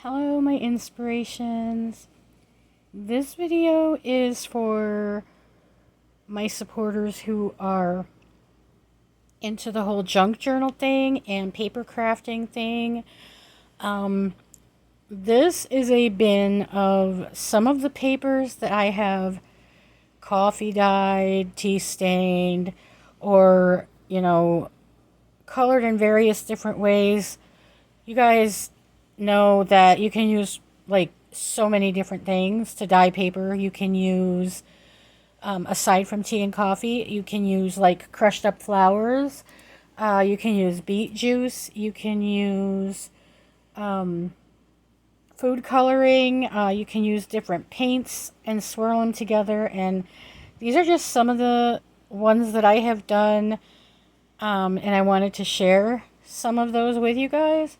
Hello, my inspirations. This video is for my supporters who are into the whole junk journal thing and paper crafting thing. This is a bin of some of the papers that I have coffee dyed, tea stained, or, colored in various different ways. You guys know that you can use like so many different things to dye paper. You can use, aside from tea and coffee, you can use like crushed up flowers. You can use beet juice. You can use food coloring. You can use different paints and swirl them together. And these are just some of the ones that I have done. And I wanted to share some of those with you guys.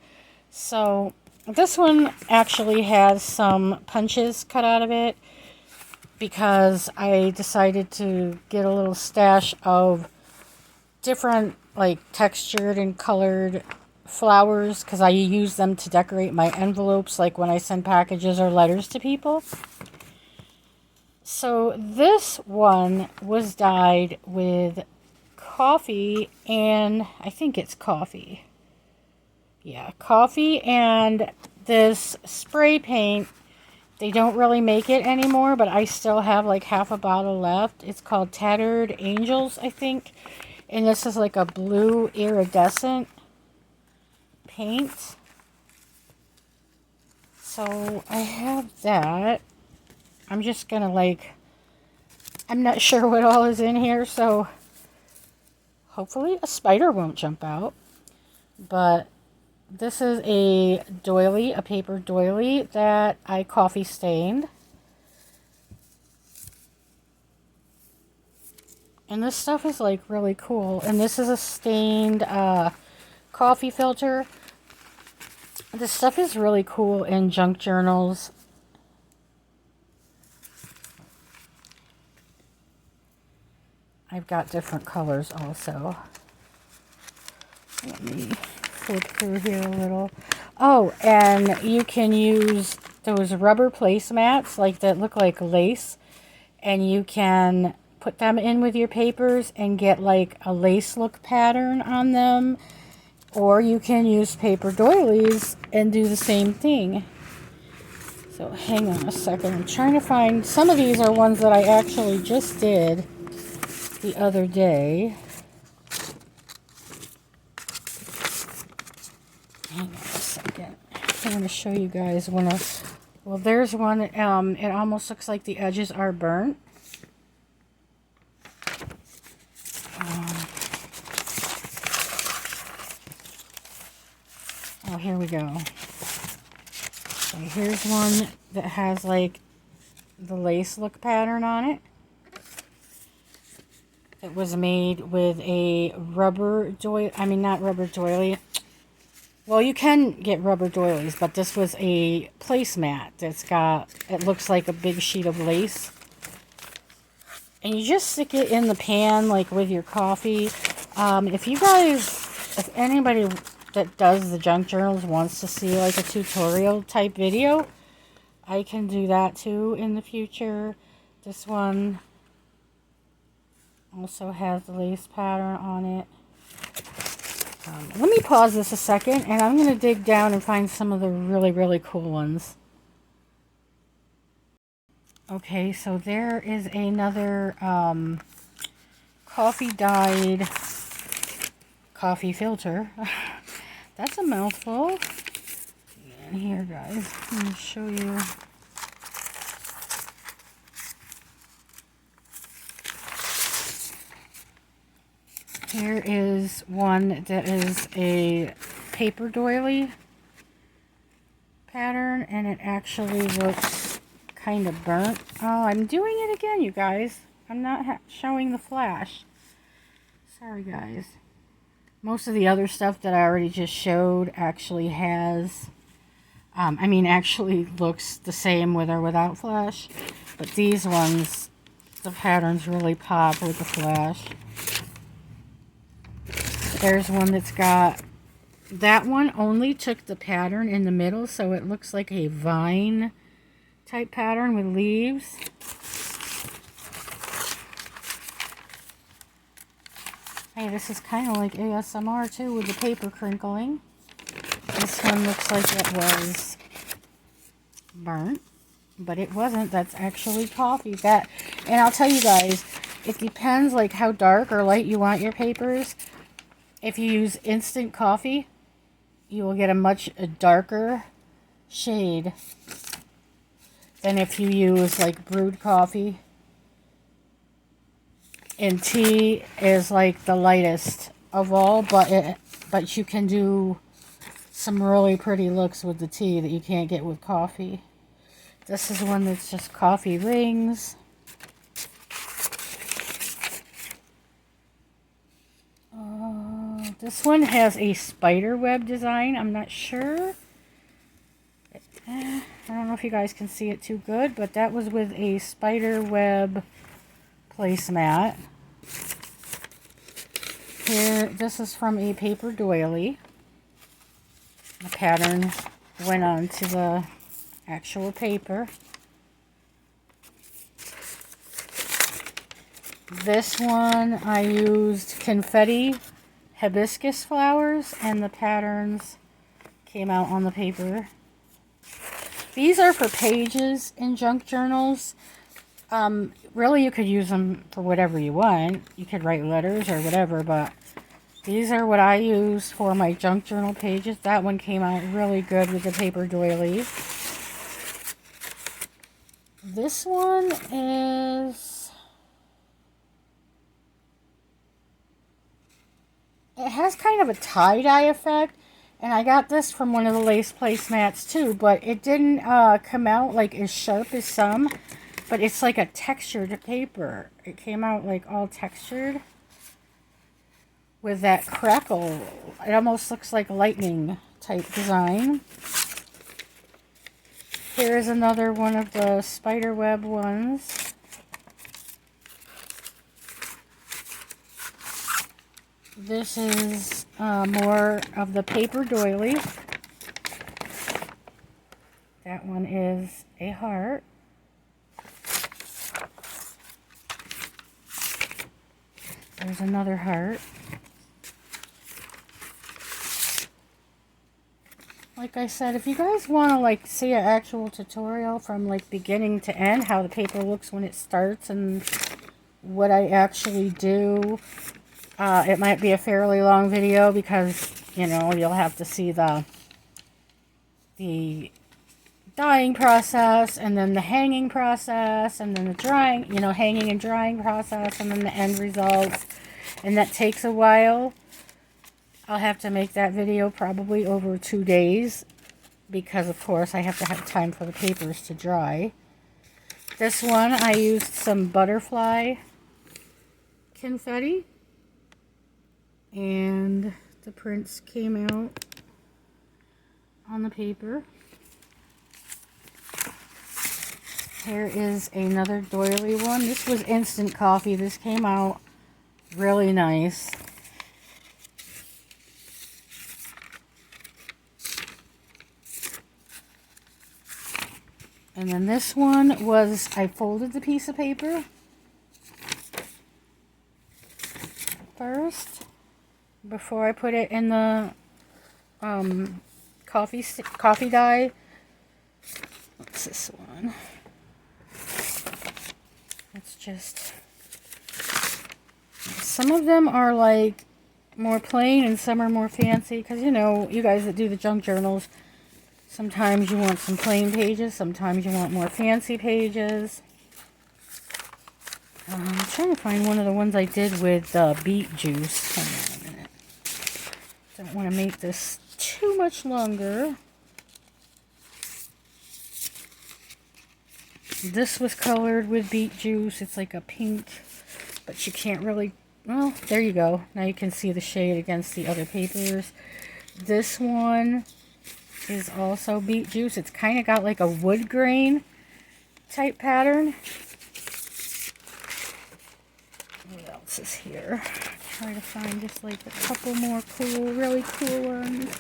So this one actually has some punches cut out of it because I decided to get a little stash of different like textured and colored flowers because I use them to decorate my envelopes like when I send packages or letters to people. So this one was dyed with coffee and I think it's coffee. Yeah, coffee and this spray paint. They don't really make it anymore, but I still have like half a bottle left. It's called Tattered Angels, I think. And this is like a blue iridescent paint. So I have that. I'm just gonna I'm not sure what all is in here, so hopefully a spider won't jump out. But this is a doily, a paper doily that I coffee stained. And this stuff is like really cool. And this is a stained coffee filter. This stuff is really cool in junk journals. I've got different colors also. Let me flip through here a little. Oh, and you can use those rubber placemats like that look like lace, and you can put them in with your papers and get like a lace look pattern on them, or you can use paper doilies and do the same thing. So hang on a second, I'm trying to find, some of these are ones that I actually just did the other day. Hang on a second. I want to show you guys one of. Well, there's one. It almost looks like the edges are burnt. Oh, here we go. So here's one that has like the lace look pattern on it. It was made with a rubber doily. I mean, not rubber doily. Well, you can get rubber doilies, but this was a placemat that's got, it looks like a big sheet of lace. And you just stick it in the pan, like with your coffee. If anybody that does the junk journals wants to see like a tutorial type video, I can do that too in the future. This one also has the lace pattern on it. Let me pause this a second, and I'm going to dig down and find some of the really, really cool ones. Okay, so there is another coffee dyed coffee filter. That's a mouthful. And here, guys, let me show you. Here is one that is a paper doily pattern, and it actually looks kind of burnt. Oh, I'm doing it again, you guys. I'm not showing the flash. Sorry, guys. Most of the other stuff that I already just showed actually has, actually looks the same with or without flash. But these ones, the patterns really pop with the flash. There's one that's got That one only took the pattern in the middle, so it looks like a vine type pattern with leaves. Hey, this is kind of like ASMR too, with the paper crinkling. This one looks like it was burnt, but it wasn't. That's actually coffee. And I'll tell you guys, it depends like how dark or light you want your papers. If you use instant coffee, you will get a much darker shade than if you use like brewed coffee. And tea is like the lightest of all, but you can do some really pretty looks with the tea that you can't get with coffee. This is one that's just coffee rings. This one has a spider web design. I'm not sure. I don't know if you guys can see it too good, but that was with a spider web placemat. Here, this is from a paper doily. The pattern went onto the actual paper. This one I used confetti hibiscus flowers, and the patterns came out on the paper. These are for pages in junk journals. Really, you could use them for whatever you want. You could write letters or whatever, but these are what I use for my junk journal pages. That one came out really good with the paper doily. This one is... it has kind of a tie-dye effect. And I got this from one of the lace placemats too, but it didn't come out like as sharp as some. But it's like a textured paper. It came out like all textured with that crackle. It almost looks like lightning type design. Here's another one of the spider web ones. This is more of the paper doily. That one is a heart. There's another heart. Like I said, if you guys want to like see an actual tutorial from like beginning to end, how the paper looks when it starts and what I actually do, it might be a fairly long video because, you know, you'll have to see the dyeing process, and then the hanging process, and then the drying, you know, hanging and drying process, and then the end results. And that takes a while. I'll have to make that video probably over 2 days because, of course, I have to have time for the papers to dry. This one, I used some butterfly confetti, and the prints came out on the paper. Here is another doily one. This was instant coffee. This came out really nice. And then this one was, I folded the piece of paper first before I put it in the coffee dye. What's this one? It's just, some of them are like more plain and some are more fancy, because, you know, you guys that do the junk journals, sometimes you want some plain pages, sometimes you want more fancy pages. I'm trying to find one of the ones I did with beet juice. Hold on a minute. Don't want to make this too much longer. This was colored with beet juice. It's like a pink, but you can't really, well, there you go. Now you can see the shade against the other papers. This one is also beet juice. It's kind of got like a wood grain type pattern. What else is here? try to find just like a couple more cool, really cool ones.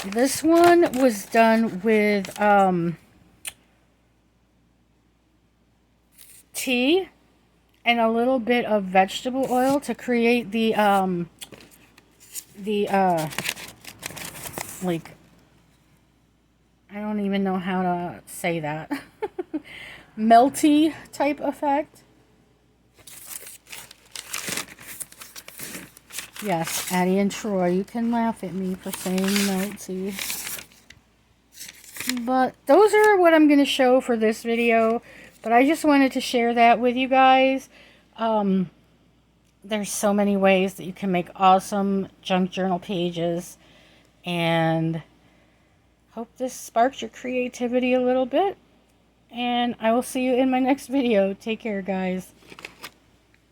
This one was done with tea and a little bit of vegetable oil to create the like, I don't even know how to say that, melty type effect. Yes, Addie and Troy, you can laugh at me for saying melty. But those are what I'm going to show for this video. But I just wanted to share that with you guys. There's so many ways that you can make awesome junk journal pages. And hope this sparks your creativity a little bit. And I will see you in my next video. Take care, guys.